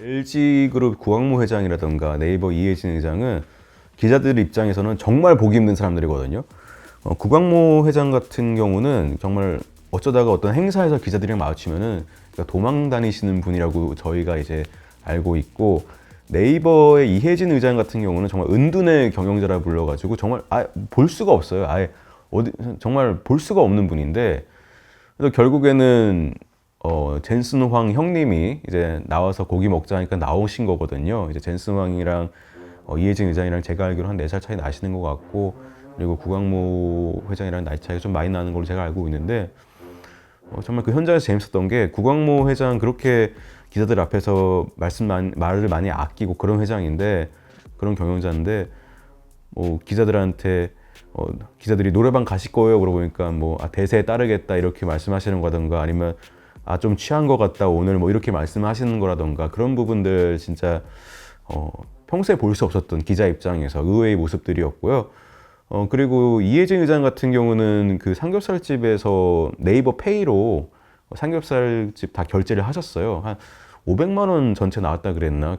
LG그룹 구광모 회장이라던가 네이버 이해진 회장은 기자들 입장에서는 정말 보기 힘든 사람들이거든요. 구광모 회장 같은 경우는 정말 어쩌다가 어떤 행사에서 기자들이랑 마주치면은 도망 다니시는 분이라고 저희가 이제 알고 있고, 네이버의 이해진 의장 같은 경우는 정말 은둔의 경영자라 불러가지고 정말 볼 수가 없어요. 아예 정말 볼 수가 없는 분인데, 그래서 결국에는 젠슨 황 형님이 이제 나와서 고기 먹자 하니까 나오신 거거든요. 이제 젠슨 황이랑 이해진 의장이랑 제가 알기로 한 4살 차이 나시는 것 같고, 그리고 구광모 회장이랑 나이 차이가 좀 많이 나는 걸로 제가 알고 있는데, 정말 그 현장에서 재밌었던 게, 구광모 회장 그렇게 기자들 앞에서 말을 많이 아끼고 그런 회장인데, 그런 경영자인데, 기자들한테 기자들이 노래방 가실 거예요? 그러고 보니까 대세에 따르겠다 이렇게 말씀하시는 거라던가, 아니면 좀 취한 것 같다 오늘 이렇게 말씀하시는 거라던가, 그런 부분들 진짜 평소에 볼 수 없었던 기자 입장에서 의외의 모습들이었고요. 그리고 이해진 의장 같은 경우는 그 삼겹살집에서 네이버 페이로 삼겹살집 다 결제를 하셨어요. 한 500만 원 전체 나왔다 그랬나?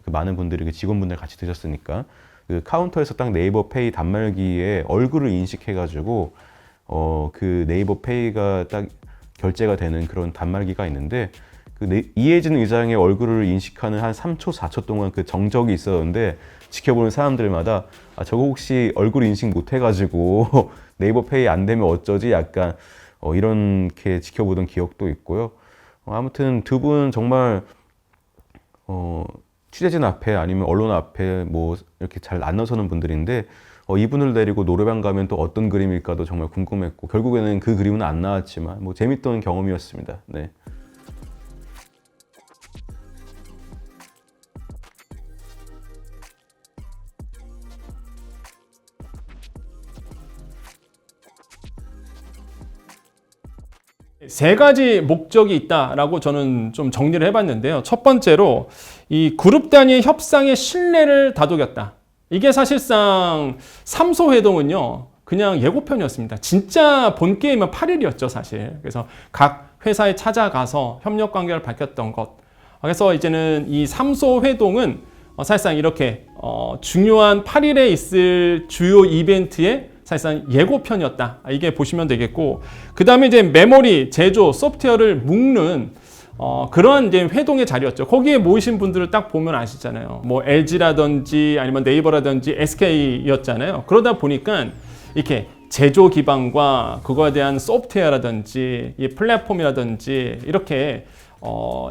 많은 분들이, 그 직원분들 같이 드셨으니까, 그 카운터에서 딱 네이버 페이 단말기에 얼굴을 인식해가지고 그 네이버 페이가 딱 결제가 되는 그런 단말기가 있는데, 이해진 의장의 얼굴을 인식하는 한 3초, 4초 동안 그 정적이 있었는데, 지켜보는 사람들마다 저거 혹시 얼굴 인식 못 해가지고 네이버 페이 안 되면 어쩌지? 약간 이렇게 지켜보던 기억도 있고요. 아무튼 두 분 정말 취재진 앞에 아니면 언론 앞에 이렇게 잘 안 나서는 분들인데, 이분을 데리고 노래방 가면 또 어떤 그림일까도 정말 궁금했고, 결국에는 그 그림은 안 나왔지만 재밌던 경험이었습니다. 네. 세 가지 목적이 있다라고 저는 좀 정리를 해봤는데요. 첫 번째로 이 그룹 단위의 협상의 신뢰를 다독였다. 이게 사실상 삼소회동은요, 그냥 예고편이었습니다. 진짜 본 게임은 8일이었죠, 사실. 그래서 각 회사에 찾아가서 협력 관계를 밝혔던 것. 그래서 이제는 이 삼소회동은 사실상 이렇게 중요한 8일에 있을 주요 이벤트의 사실상 예고편이었다. 이게 보시면 되겠고, 그 다음에 이제 메모리, 제조, 소프트웨어를 묶는 그런 이제 회동의 자리였죠. 거기에 모이신 분들을 딱 보면 아시잖아요. LG라든지 아니면 네이버라든지 SK였잖아요. 그러다 보니까 이렇게 제조 기반과 그거에 대한 소프트웨어라든지 이 플랫폼이라든지 이렇게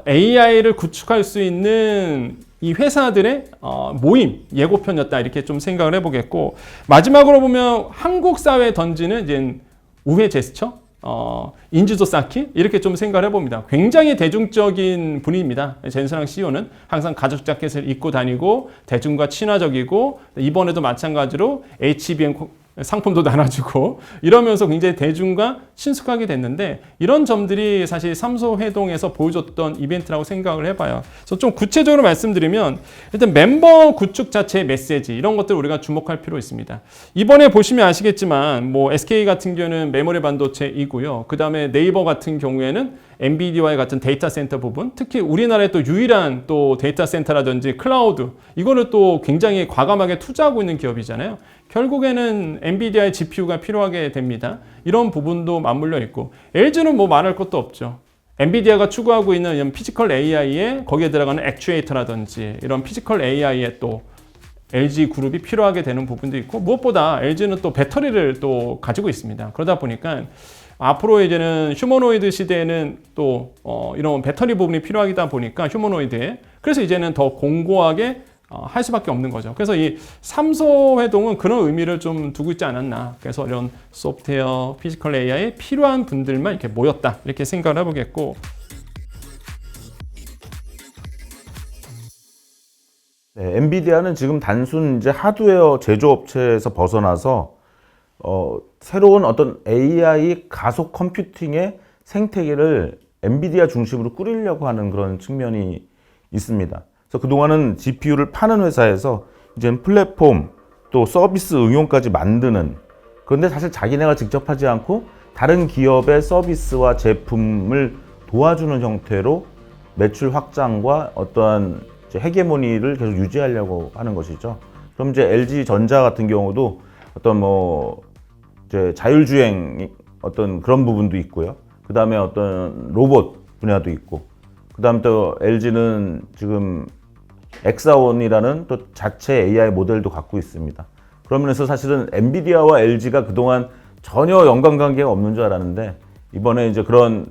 AI를 구축할 수 있는 이 회사들의 모임, 예고편이었다. 이렇게 좀 생각을 해보겠고, 마지막으로 보면 한국 사회에 던지는 이제 우회 제스처, 인지도 쌓기, 이렇게 좀 생각을 해봅니다. 굉장히 대중적인 분입니다. 젠슨황 CEO는 항상 가죽 자켓을 입고 다니고 대중과 친화적이고, 이번에도 마찬가지로 HBM 상품도 나눠주고 이러면서 굉장히 대중과 친숙하게 됐는데, 이런 점들이 사실 삼소회동에서 보여줬던 이벤트라고 생각을 해봐요. 그래서 좀 구체적으로 말씀드리면, 일단 멤버 구축 자체의 메시지, 이런 것들 우리가 주목할 필요 있습니다. 이번에 보시면 아시겠지만 SK 같은 경우는 메모리 반도체이고요. 그 다음에 네이버 같은 경우에는 엔비디아와 같은 데이터 센터 부분, 특히 우리나라의 또 유일한 또 데이터 센터라든지 클라우드, 이거를 또 굉장히 과감하게 투자하고 있는 기업이잖아요. 결국에는 엔비디아의 GPU가 필요하게 됩니다. 이런 부분도 맞물려 있고, LG는 말할 것도 없죠. 엔비디아가 추구하고 있는 이런 피지컬 AI에 거기에 들어가는 액추에이터라든지 이런 피지컬 AI에 또 LG 그룹이 필요하게 되는 부분도 있고, 무엇보다 LG는 또 배터리를 또 가지고 있습니다. 그러다 보니까 앞으로 이제는 휴머노이드 시대에는 또 이런 배터리 부분이 필요하다 보니까 휴머노이드에, 그래서 이제는 더 공고하게 할 수밖에 없는 거죠. 그래서 이 삼소회동은 그런 의미를 좀 두고 있지 않았나. 그래서 이런 소프트웨어, 피지컬 AI에 필요한 분들만 이렇게 모였다. 이렇게 생각을 해보겠고, 네, 엔비디아는 지금 단순 이제 하드웨어 제조업체에서 벗어나서 새로운 어떤 AI 가속 컴퓨팅의 생태계를 엔비디아 중심으로 꾸리려고 하는 그런 측면이 있습니다. 그래서 그동안은 GPU를 파는 회사에서 이제는 플랫폼 또 서비스 응용까지 만드는, 그런데 사실 자기네가 직접 하지 않고 다른 기업의 서비스와 제품을 도와주는 형태로 매출 확장과 어떠한 헤게모니를 계속 유지하려고 하는 것이죠. 그럼 이제 LG 전자 같은 경우도 어떤 이제 자율주행 어떤 그런 부분도 있고요. 그 다음에 어떤 로봇 분야도 있고, 그 다음 또 LG는 지금 엑사원이라는 또 자체 AI 모델도 갖고 있습니다. 그러면서 사실은 엔비디아와 LG가 그동안 전혀 연관관계가 없는 줄 알았는데, 이번에 이제 그런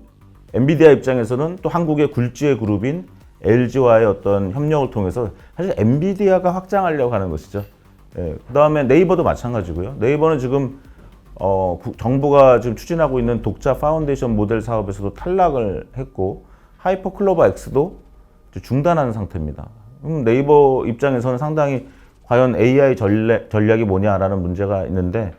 엔비디아 입장에서는 또 한국의 굴지의 그룹인 LG와의 어떤 협력을 통해서 사실 엔비디아가 확장하려고 하는 것이죠. 예, 그 다음에 네이버도 마찬가지고요. 네이버는 지금 정부가 지금 추진하고 있는 독자 파운데이션 모델 사업에서도 탈락을 했고, 하이퍼 클로버 X도 중단한 상태입니다. 네이버 입장에서는 상당히 과연 AI 전략이 뭐냐라는 문제가 있는데,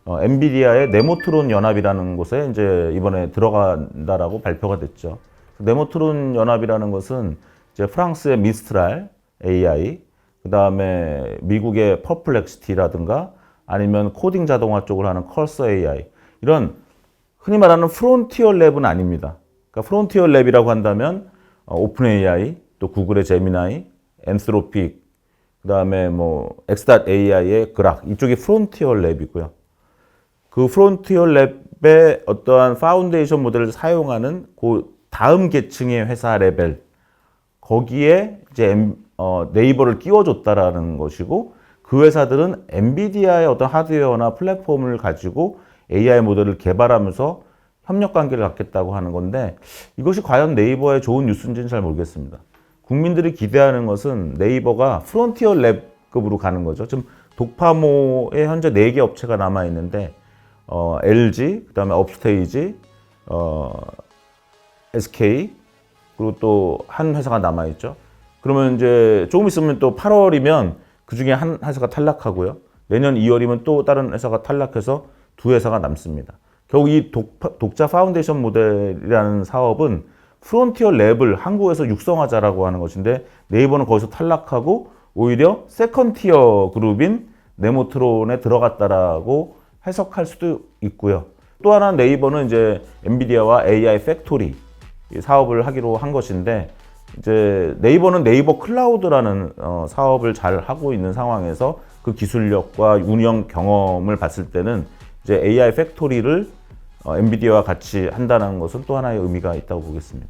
엔비디아의 네모트론 연합이라는 곳에 이제 이번에 들어간다라고 발표가 됐죠. 네모트론 연합이라는 것은 이제 프랑스의 미스트랄 AI, 그 다음에 미국의 퍼플렉시티라든가 아니면 코딩 자동화 쪽을 하는 컬서 AI, 이런 흔히 말하는 프론티어 랩은 아닙니다. 그러니까 프론티어 랩이라고 한다면 오픈 AI, 또 구글의 제미나이, 엔스로픽, 그 다음에 X.AI의 그락, 이쪽이 프론티어 랩이고요. 그 프론티어 랩의 어떠한 파운데이션 모델을 사용하는 그 다음 계층의 회사 레벨, 거기에 이제 네이버를 끼워줬다라는 것이고, 그 회사들은 엔비디아의 어떤 하드웨어나 플랫폼을 가지고 AI 모델을 개발하면서 협력 관계를 갖겠다고 하는 건데, 이것이 과연 네이버의 좋은 뉴스인지는 잘 모르겠습니다. 국민들이 기대하는 것은 네이버가 프론티어 랩급으로 가는 거죠. 지금 독파모에 현재 4개 업체가 남아 있는데, LG, 그다음에 업스테이지, SK, 그리고 또 한 회사가 남아 있죠. 그러면 이제 조금 있으면 또 8월이면 그 중에 한 회사가 탈락하고요. 내년 2월이면 또 다른 회사가 탈락해서 2회사가 남습니다. 결국 이 독자 파운데이션 모델이라는 사업은 프론티어 랩을 한국에서 육성하자라고 하는 것인데, 네이버는 거기서 탈락하고 오히려 세컨티어 그룹인 네모트론에 들어갔다라고 해석할 수도 있고요. 또 하나 네이버는 이제 엔비디아와 AI 팩토리 사업을 하기로 한 것인데, 이제 네이버는 네이버 클라우드라는 사업을 잘 하고 있는 상황에서 그 기술력과 운영 경험을 봤을 때는 이제 AI 팩토리를 엔비디아와 같이 한다는 것은 또 하나의 의미가 있다고 보겠습니다.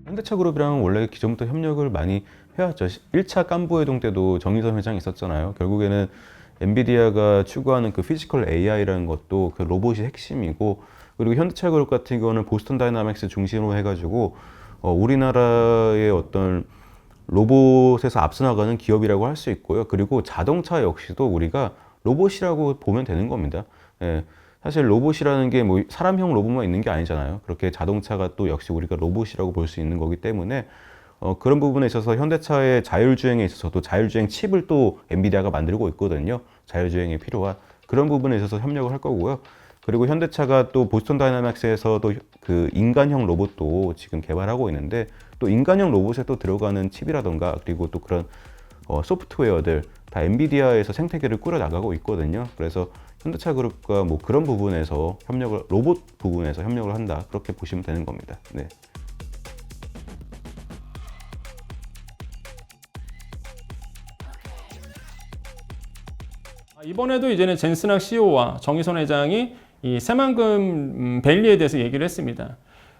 현대차 그룹이랑 원래 기존부터 협력을 많이 해왔죠. 1차 깐부회동 때도 정의선 회장이 있었잖아요. 결국에는 엔비디아가 추구하는 그 피지컬 AI라는 것도 그 로봇이 핵심이고, 그리고 현대차 그룹 같은 경우는 보스턴 다이나믹스 중심으로 해가지고 우리나라의 어떤 로봇에서 앞서 나가는 기업이라고 할 수 있고요. 그리고 자동차 역시도 우리가 로봇이라고 보면 되는 겁니다. 예. 사실 로봇이라는 게 뭐 사람형 로봇만 있는 게 아니잖아요. 그렇게 자동차가 또 역시 우리가 로봇이라고 볼 수 있는 거기 때문에 그런 부분에 있어서 현대차의 자율주행에 있어서도 자율주행 칩을 또 엔비디아가 만들고 있거든요. 자율주행에 필요한 그런 부분에 있어서 협력을 할 거고요. 그리고 현대차가 또 보스턴 다이나믹스에서도 그 인간형 로봇도 지금 개발하고 있는데, 또 인간형 로봇에 또 들어가는 칩이라던가 그리고 또 그런 소프트웨어들 다 엔비디아에서 생태계를 꾸려 나가고 있거든요. 그래서 현대차 그룹과 뭐 그런 부분에서 협력을, 로봇 부분에서 협력을 한다, 그렇게 보시면 되는 겁니다. 네. 이번에도 이제는 젠스낙 CEO와 정의선 회장이 이 새만금 밸리에 대해서 얘기를 했습니다.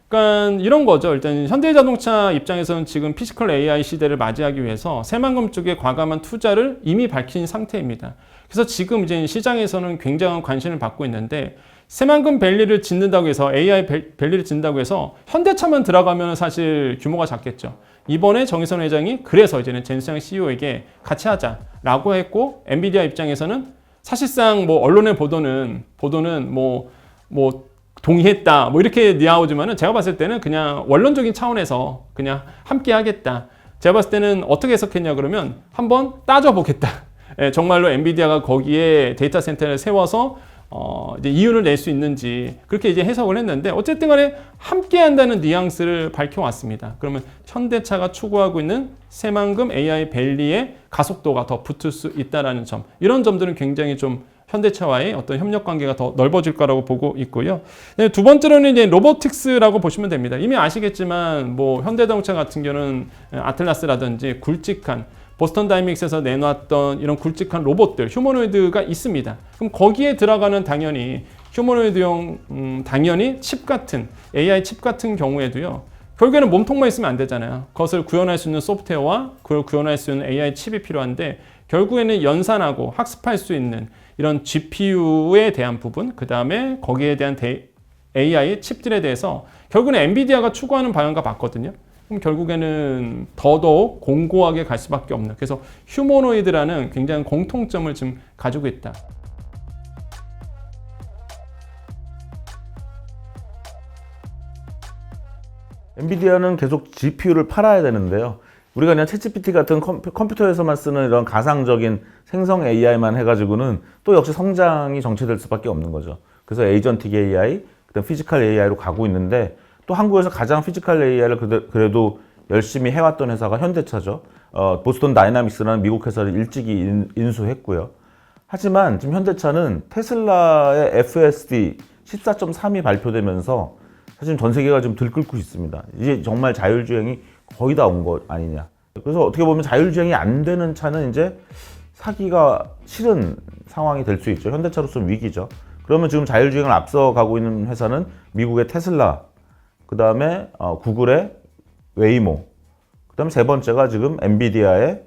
그러니까 이런 거죠. 일단 현대자동차 입장에서는 지금 피지컬 AI 시대를 맞이하기 위해서 새만금 쪽에 과감한 투자를 이미 밝힌 상태입니다. 그래서 지금 이제 시장에서는 굉장한 관심을 받고 있는데, 새만금 밸리를 짓는다고 해서 AI 밸리를 짓는다고 해서 현대차만 들어가면 사실 규모가 작겠죠. 이번에 정의선 회장이 그래서 이제는 젠슨항 CEO에게 같이 하자라고 했고, 엔비디아 입장에서는 사실상 뭐 언론의 보도는 뭐 동의했다 뭐 이렇게 나오지만은 제가 봤을 때는 그냥 원론적인 차원에서 그냥 함께 하겠다. 제가 봤을 때는 어떻게 해석했냐 그러면 한번 따져보겠다. 예, 정말로 엔비디아가 거기에 데이터 센터를 세워서 이제 이윤을 낼 수 있는지 그렇게 이제 해석을 했는데, 어쨌든 간에 함께 한다는 뉘앙스를 밝혀왔습니다. 그러면 현대차가 추구하고 있는 새만금 AI 밸리의 가속도가 더 붙을 수 있다라는 점, 이런 점들은 굉장히 좀 현대차와의 어떤 협력 관계가 더 넓어질 거라고 보고 있고요. 네, 두 번째로는 이제 로보틱스라고 보시면 됩니다. 이미 아시겠지만 뭐 현대자동차 같은 경우는 아틀라스라든지 굵직한 보스턴 다이내믹스에서 내놨던 이런 굵직한 로봇들, 휴머노이드가 있습니다. 그럼 거기에 들어가는 당연히 휴머노이드용 당연히 칩 같은 AI 칩 같은 경우에도요. 결국에는 몸통만 있으면 안 되잖아요. 그것을 구현할 수 있는 소프트웨어와 그걸 구현할 수 있는 AI 칩이 필요한데, 결국에는 연산하고 학습할 수 있는 이런 GPU에 대한 부분, 그 다음에 거기에 대한 AI 칩들에 대해서 결국에는 엔비디아가 추구하는 방향과 같거든요. 그럼 결국에는 더더욱 공고하게 갈 수밖에 없는, 그래서 휴머노이드라는 굉장히 공통점을 지금 가지고 있다. 엔비디아는 계속 GPU를 팔아야 되는데요. 우리가 그냥 챗GPT 같은 컴퓨터에서만 쓰는 이런 가상적인 생성 AI만 해가지고는 또 역시 성장이 정체될 수밖에 없는 거죠. 그래서 에이전틱 AI, 그다음 피지컬 AI로 가고 있는데, 또 한국에서 가장 피지컬 AI를 그래도 열심히 해왔던 회사가 현대차죠. 보스턴 다이나믹스라는 미국 회사를 일찍이 인수했고요. 하지만 지금 현대차는 테슬라의 FSD 14.3이 발표되면서 사실 전 세계가 좀 들끓고 있습니다. 이제 정말 자율주행이 거의 다 온 것 아니냐. 그래서 어떻게 보면 자율주행이 안 되는 차는 이제 사기가 싫은 상황이 될 수 있죠. 현대차로서는 위기죠. 그러면 지금 자율주행을 앞서가고 있는 회사는 미국의 테슬라, 그 다음에 구글의 웨이모, 그 다음에 세 번째가 지금 엔비디아의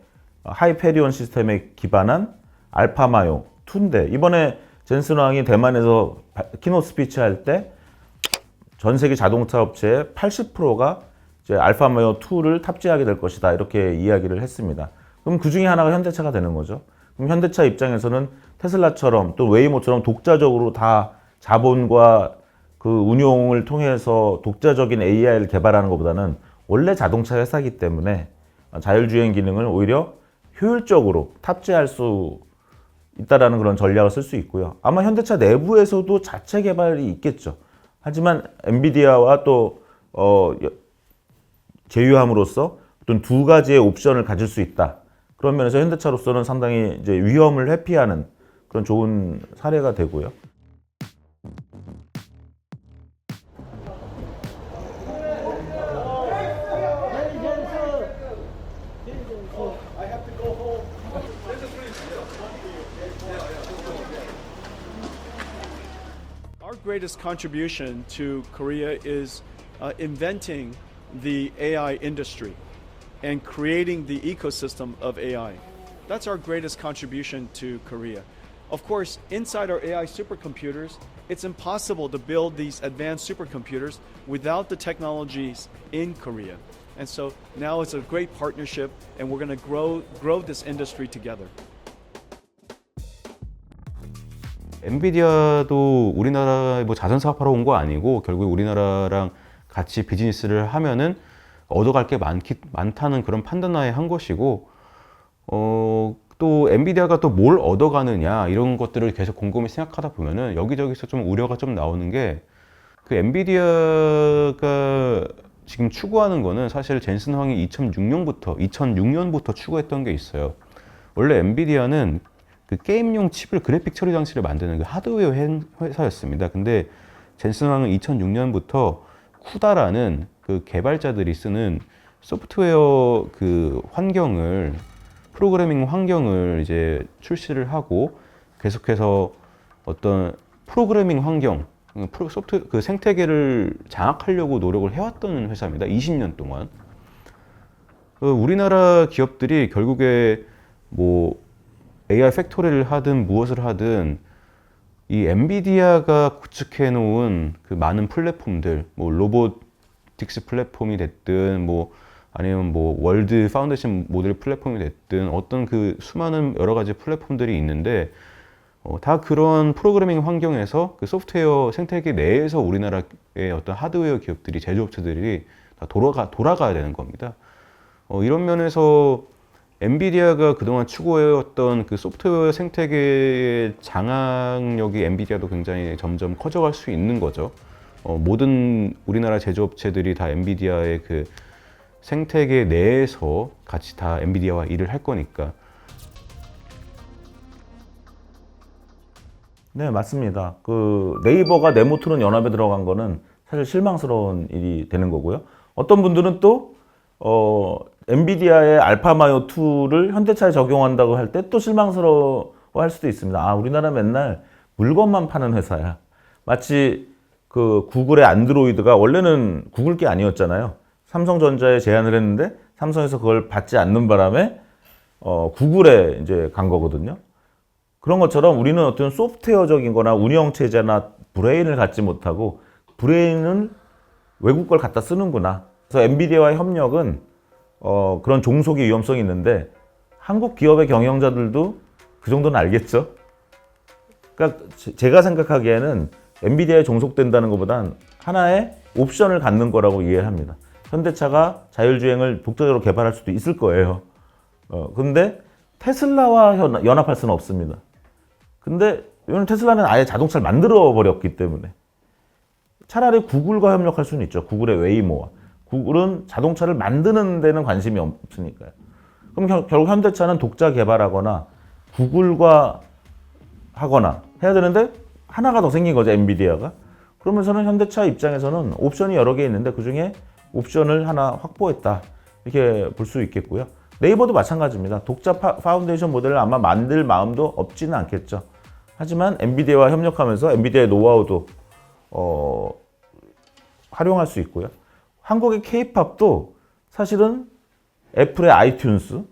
하이페리온 시스템에 기반한 알파마요 2인데, 이번에 젠슨 왕이 대만에서 키노트 스피치 할 때 전 세계 자동차 업체의 80%가 이제 알파마요 2를 탑재하게 될 것이다, 이렇게 이야기를 했습니다. 그럼 그 중에 하나가 현대차가 되는 거죠. 그럼 현대차 입장에서는 테슬라처럼 또 웨이모처럼 독자적으로 다 자본과 그 운용을 통해서 독자적인 AI를 개발하는 것보다는 원래 자동차 회사이기 때문에 자율주행 기능을 오히려 효율적으로 탑재할 수 있다라는 그런 전략을 쓸 수 있고요. 아마 현대차 내부에서도 자체 개발이 있겠죠. 하지만 엔비디아와 또 제휴함으로써 어떤 두 가지의 옵션을 가질 수 있다. 그런 면에서 현대차로서는 상당히 이제 위험을 회피하는 그런 좋은 사례가 되고요. Our greatest contribution to Korea is inventing the AI industry and creating the ecosystem of AI. That's our greatest contribution to Korea. Of course, inside our AI supercomputers, it's impossible to build these advanced supercomputers without the technologies in Korea. And so now it's a great partnership, and we're going to grow this industry together. 엔비디아도 우리나라에 뭐 자선 사업하러 온 거 아니고, 결국 우리나라랑 같이 비즈니스를 하면은 얻어갈 게 많다는 그런 판단하에 한 것이고, 또 엔비디아가 또 뭘 얻어가느냐 이런 것들을 계속 곰곰이 생각하다 보면은 여기저기서 좀 우려가 좀 나오는 게, 그 엔비디아가 지금 추구하는 거는 사실 젠슨 황이 2006년부터 추구했던 게 있어요. 원래 엔비디아는 그 게임용 칩을, 그래픽 처리 장치를 만드는 그 하드웨어 회사였습니다. 근데 젠슨 황은 2006년부터 쿠다라는 그 개발자들이 쓰는 소프트웨어 그 환경을, 프로그래밍 환경을 이제 출시를 하고, 계속해서 어떤 프로그래밍 환경, 소프트 그 생태계를 장악하려고 노력을 해왔던 회사입니다. 20년 동안. 우리나라 기업들이 결국에 뭐 AI 팩토리를 하든 무엇을 하든 이 엔비디아가 구축해 놓은 그 많은 플랫폼들, 뭐 로보틱스 플랫폼이 됐든 뭐 아니면 뭐 월드 파운데이션 모델 플랫폼이 됐든 어떤 그 수많은 여러 가지 플랫폼들이 있는데 다 그런 프로그래밍 환경에서 그 소프트웨어 생태계 내에서 우리나라의 어떤 하드웨어 기업들이 제조업체들이 다 돌아가야 되는 겁니다. 이런 면에서 엔비디아가 그동안 추구해왔던 그 소프트웨어 생태계의 장악력이 엔비디아도 굉장히 점점 커져갈 수 있는 거죠. 모든 우리나라 제조업체들이 다 엔비디아의 그 생태계 내에서 같이 다 엔비디아와 일을 할 거니까. 네, 맞습니다. 그 네이버가 네모트론 연합에 들어간 거는 사실 실망스러운 일이 되는 거고요. 어떤 분들은 또 엔비디아의 알파마요 2를 현대차에 적용한다고 할 때 또 실망스러워 할 수도 있습니다. 아, 우리나라 맨날 물건만 파는 회사야. 마치 그 구글의 안드로이드가 원래는 구글 게 아니었잖아요. 삼성전자에 제안을 했는데 삼성에서 그걸 받지 않는 바람에 구글에 이제 간 거거든요. 그런 것처럼 우리는 어떤 소프트웨어적인 거나 운영체제나 브레인을 갖지 못하고 브레인은 외국 걸 갖다 쓰는구나. 그래서 엔비디아와의 협력은 그런 종속의 위험성이 있는데 한국 기업의 경영자들도 그 정도는 알겠죠. 그러니까 제가 생각하기에는 엔비디아에 종속된다는 것보단 하나의 옵션을 갖는 거라고 이해를 합니다. 현대차가 자율주행을 독자적으로 개발할 수도 있을 거예요. 근데 테슬라와 연합할 수는 없습니다. 근데 이건 테슬라는 아예 자동차를 만들어 버렸기 때문에 차라리 구글과 협력할 수는 있죠. 구글의 웨이모와. 구글은 자동차를 만드는 데는 관심이 없으니까요. 그럼 결국 현대차는 독자 개발하거나 구글과 하거나 해야 되는데 하나가 더 생긴 거죠, 엔비디아가. 그러면서는 현대차 입장에서는 옵션이 여러 개 있는데 그중에 옵션을 하나 확보했다. 이렇게 볼 수 있겠고요. 네이버도 마찬가지입니다. 독자 파운데이션 모델을 아마 만들 마음도 없지는 않겠죠. 하지만 엔비디아와 협력하면서 엔비디아의 노하우도 활용할 수 있고요. 한국의 K-팝도 사실은 애플의 아이튠스,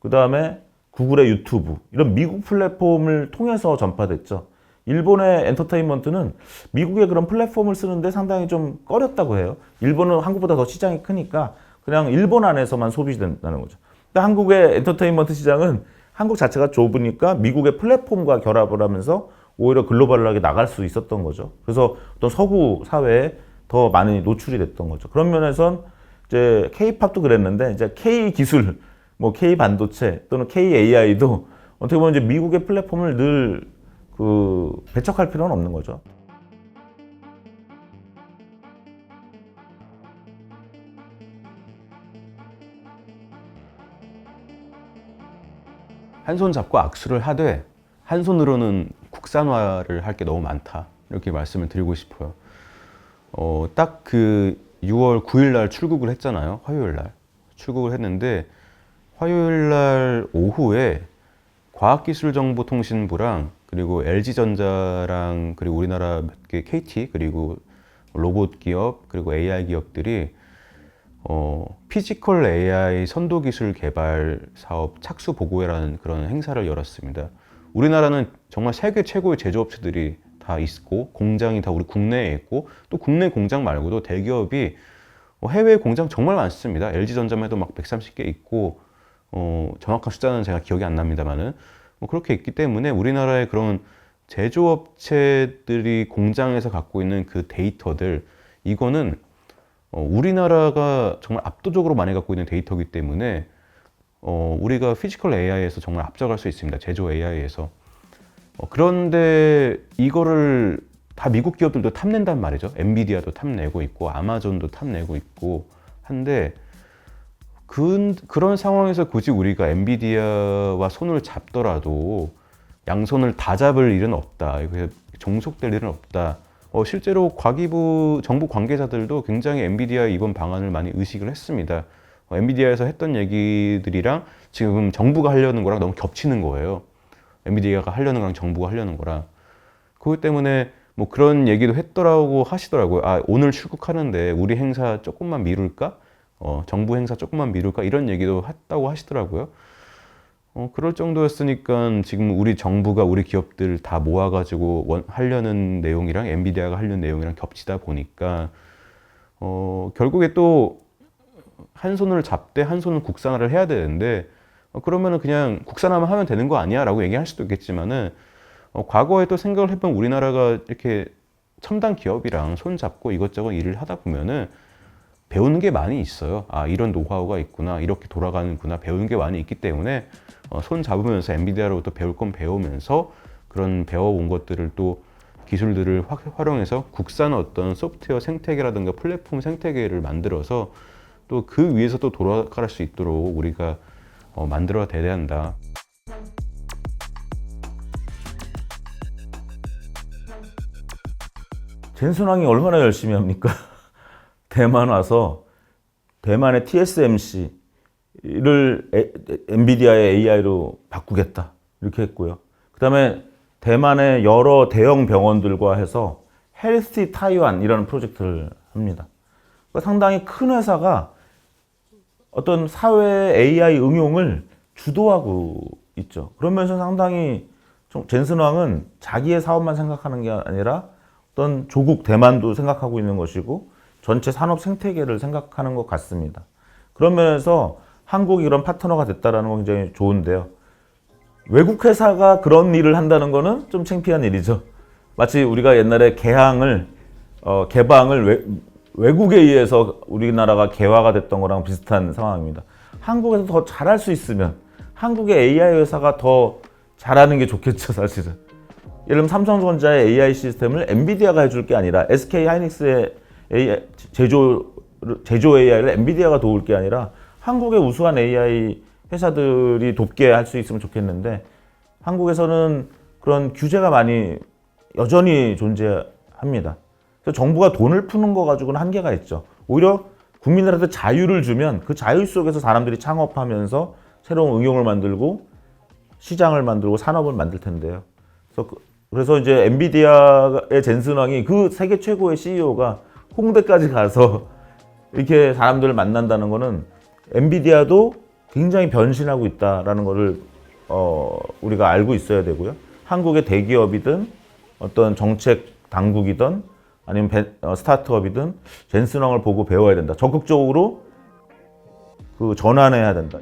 그 다음에 구글의 유튜브 이런 미국 플랫폼을 통해서 전파됐죠. 일본의 엔터테인먼트는 미국의 그런 플랫폼을 쓰는데 상당히 좀 꺼렸다고 해요. 일본은 한국보다 더 시장이 크니까 그냥 일본 안에서만 소비된다는 거죠. 근데 한국의 엔터테인먼트 시장은 한국 자체가 좁으니까 미국의 플랫폼과 결합을 하면서 오히려 글로벌하게 나갈 수 있었던 거죠. 그래서 어떤 서구 사회에 더 많이 노출이 됐던 거죠. 그런 면에선 이제 K-팝도 그랬는데 이제 K 기술, 뭐 K 반도체 또는 K AI도 어떻게 보면 이제 미국의 플랫폼을 늘 배척할 필요는 없는 거죠. 한 손 잡고 악수를 하되 한 손으로는 국산화를 할 게 너무 많다. 이렇게 말씀을 드리고 싶어요. 딱 그 6월 9일 날 출국을 했잖아요. 화요일 날. 출국을 했는데 화요일 날 오후에 과학기술정보통신부랑 그리고 LG전자랑 그리고 우리나라 몇 개 KT 그리고 로봇 기업 그리고 AI 기업들이 피지컬 AI 선도기술 개발 사업 착수 보고회라는 그런 행사를 열었습니다. 우리나라는 정말 세계 최고의 제조업체들이 다 있고 공장이 다 우리 국내에 있고 또 국내 공장 말고도 대기업이 해외 공장 정말 많습니다. LG전자만 해도 막 130개 있고 정확한 숫자는 제가 기억이 안 납니다만은 그렇게 있기 때문에 우리나라의 그런 제조업체들이 공장에서 갖고 있는 그 데이터들 이거는 우리나라가 정말 압도적으로 많이 갖고 있는 데이터이기 때문에 우리가 피지컬 AI에서 정말 앞서갈 수 있습니다. 제조 AI에서. 그런데 이거를 다 미국 기업들도 탐낸단 말이죠. 엔비디아도 탐내고 있고 아마존도 탐내고 있고 한데 그런 상황에서 굳이 우리가 엔비디아와 손을 잡더라도 양손을 다 잡을 일은 없다. 종속될 일은 없다. 실제로 과기부 정부 관계자들도 굉장히 엔비디아의 이번 방안을 많이 의식을 했습니다. 엔비디아에서 했던 얘기들이랑 지금 정부가 하려는 거랑 너무 겹치는 거예요. 엔비디아가 하려는 거랑 정부가 하려는 거랑. 그것 때문에 뭐 그런 얘기도 했더라고 하시더라고요. 아, 오늘 출국하는데 우리 행사 조금만 미룰까? 정부 행사 조금만 미룰까? 이런 얘기도 했다고 하시더라고요. 그럴 정도였으니까 지금 우리 정부가 우리 기업들 다 모아가지고 하려는 내용이랑 엔비디아가 하려는 내용이랑 겹치다 보니까 결국에 또 한 손을 잡되 한 손은 국산화를 해야 되는데 그러면은 그냥 국산화만 하면 되는 거 아니야? 라고 얘기할 수도 있겠지만은 과거에 또 생각을 해보면 우리나라가 이렇게 첨단 기업이랑 손 잡고 이것저것 일을 하다 보면은 배우는 게 많이 있어요. 아, 이런 노하우가 있구나, 이렇게 돌아가는구나, 배우는 게 많이 있기 때문에 손 잡으면서 엔비디아로부터 배울 건 배우면서 그런 배워온 것들을 또 기술들을 활용해서 국산 어떤 소프트웨어 생태계라든가 플랫폼 생태계를 만들어서 또 그 위에서 또 돌아갈 수 있도록 우리가 만들어야 돼야 한다. 젠슨왕이 얼마나 열심히 합니까? 대만 와서 대만의 TSMC를 엔비디아의 AI로 바꾸겠다 이렇게 했고요. 그 다음에 대만의 여러 대형 병원들과 해서 헬스티 타이완이라는 프로젝트를 합니다. 그러니까 상당히 큰 회사가 어떤 사회 AI 응용을 주도하고 있죠. 그러면서 상당히 젠슨왕은 자기의 사업만 생각하는 게 아니라 어떤 조국 대만도 생각하고 있는 것이고 전체 산업 생태계를 생각하는 것 같습니다. 그런 면에서 한국이 이런 파트너가 됐다는 건 굉장히 좋은데요. 외국 회사가 그런 일을 한다는 거는 좀 창피한 일이죠. 마치 우리가 옛날에 개방을 외국에 의해서 우리나라가 개화가 됐던 거랑 비슷한 상황입니다. 한국에서 더 잘할 수 있으면 한국의 AI 회사가 더 잘하는 게 좋겠죠, 사실은. 예를 들면 삼성전자의 AI 시스템을 엔비디아가 해줄 게 아니라 SK 하이닉스의 제조 AI를 엔비디아가 도울 게 아니라 한국의 우수한 AI 회사들이 돕게 할 수 있으면 좋겠는데 한국에서는 그런 규제가 많이 여전히 존재합니다. 그래서 정부가 돈을 푸는 거 가지고는 한계가 있죠. 오히려 국민들한테 자유를 주면 그 자유 속에서 사람들이 창업하면서 새로운 응용을 만들고 시장을 만들고 산업을 만들 텐데요. 그래서 이제 엔비디아의 젠슨왕이 그 세계 최고의 CEO가 홍대까지 가서 이렇게 사람들을 만난다는 거는 엔비디아도 굉장히 변신하고 있다라는 거를 우리가 알고 있어야 되고요. 한국의 대기업이든 어떤 정책 당국이든 아니면 스타트업이든 젠슨왕을 보고 배워야 된다. 적극적으로 그 전환해야 된다.